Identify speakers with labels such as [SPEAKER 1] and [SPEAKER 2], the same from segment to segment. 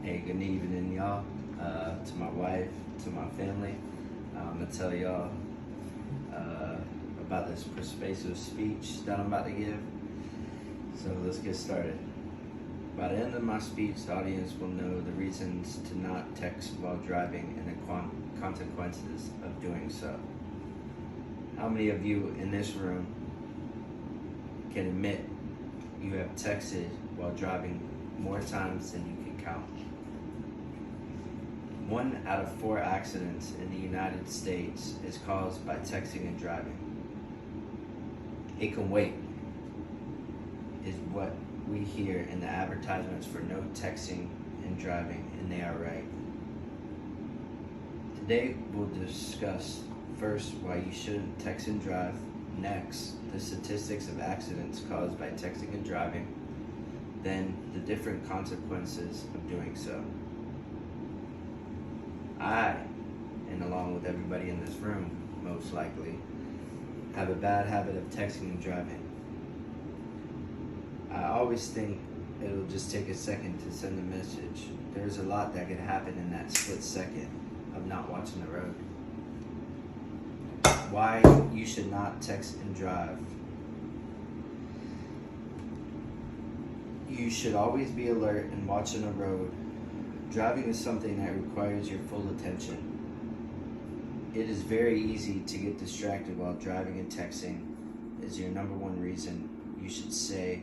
[SPEAKER 1] Hey, good evening, y'all. To my wife, to my family, I'm gonna tell y'all uh, about this persuasive speech that I'm about to give. So let's get started. By the end of my speech, the audience will know the reasons to not text while driving and the consequences of doing so. How many of you in this room can admit you have texted while driving more times than you can count? 1 out of 4 accidents in the United States is caused by texting and driving. It can wait, is what we hear in the advertisements for no texting and driving, and they are right. Today we'll discuss first why you shouldn't text and drive, next the statistics of accidents caused by texting and driving, then the different consequences of doing so. I, and along with everybody in this room, most likely, have a bad habit of texting and driving. I always think it'll just take a second to send a message. There's a lot that could happen in that split second of not watching the road. Why you should not text and drive. You should always be alert and watching the road. Driving is something that requires your full attention. It is very easy to get distracted while driving, and texting is your number one reason you should say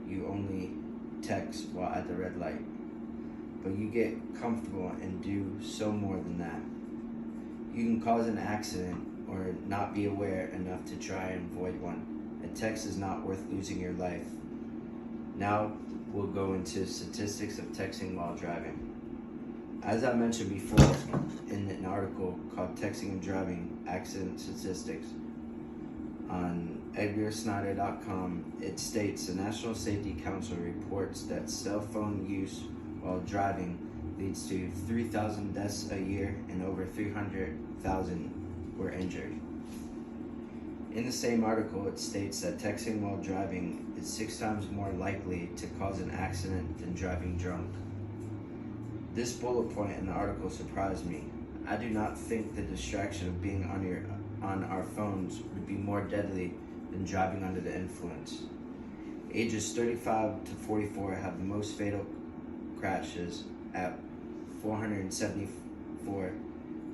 [SPEAKER 1] you only text while at the red light. But you get comfortable and do so more than that. You can cause an accident or not be aware enough to try and avoid one. A text is not worth losing your life. Now we'll go into statistics of texting while driving. As I mentioned before in an article called Texting and Driving Accident Statistics on EdgarSnyder.com, it states the National Safety Council reports that cell phone use while driving leads to 3,000 deaths a year and over 300,000 were injured. In the same article, it states that texting while driving is 6 times more likely to cause an accident than driving drunk. This bullet point in the article surprised me. I do not think the distraction of being on our phones would be more deadly than driving under the influence. Ages 35 to 44 have the most fatal crashes at 474,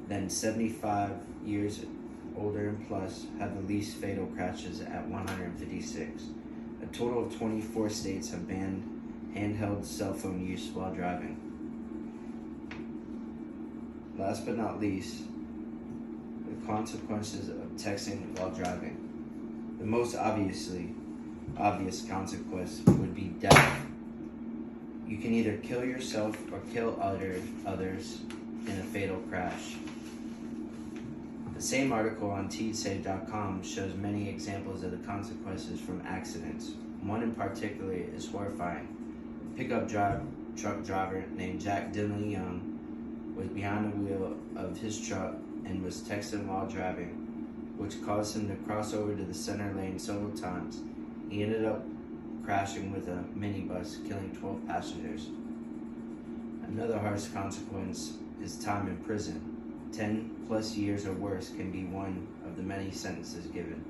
[SPEAKER 1] then 75 years older and plus have the least fatal crashes at 156. A total of 24 states have banned handheld cell phone use while driving. Last but not least, the consequences of texting while driving. The most obvious consequence would be death. You can either kill yourself or kill others in a fatal crash. The same article on TSave.com shows many examples of the consequences from accidents. One in particular is horrifying. A pickup truck driver named Jack Dinley Young was behind the wheel of his truck and was texting while driving, which caused him to cross over to the center lane several times. He ended up crashing with a minibus, killing 12 passengers. Another harsh consequence is time in prison. 10 plus years or worse can be one of the many sentences given.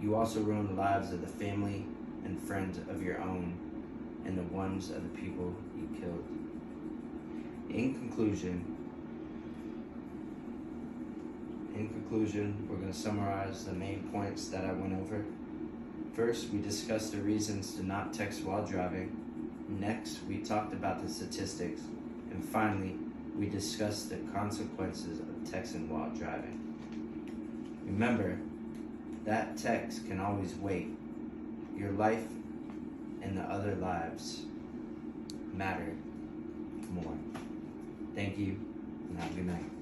[SPEAKER 1] You also ruin the lives of the family and friends of your own and the ones of the people you killed. In conclusion, we're going to summarize the main points that I went over. First, we discussed the reasons to not text while driving. Next, we talked about the statistics. And finally, we discussed the consequences of texting while driving. Remember, that text can always wait. Your life and the other lives matter more. Thank you, and have a good night.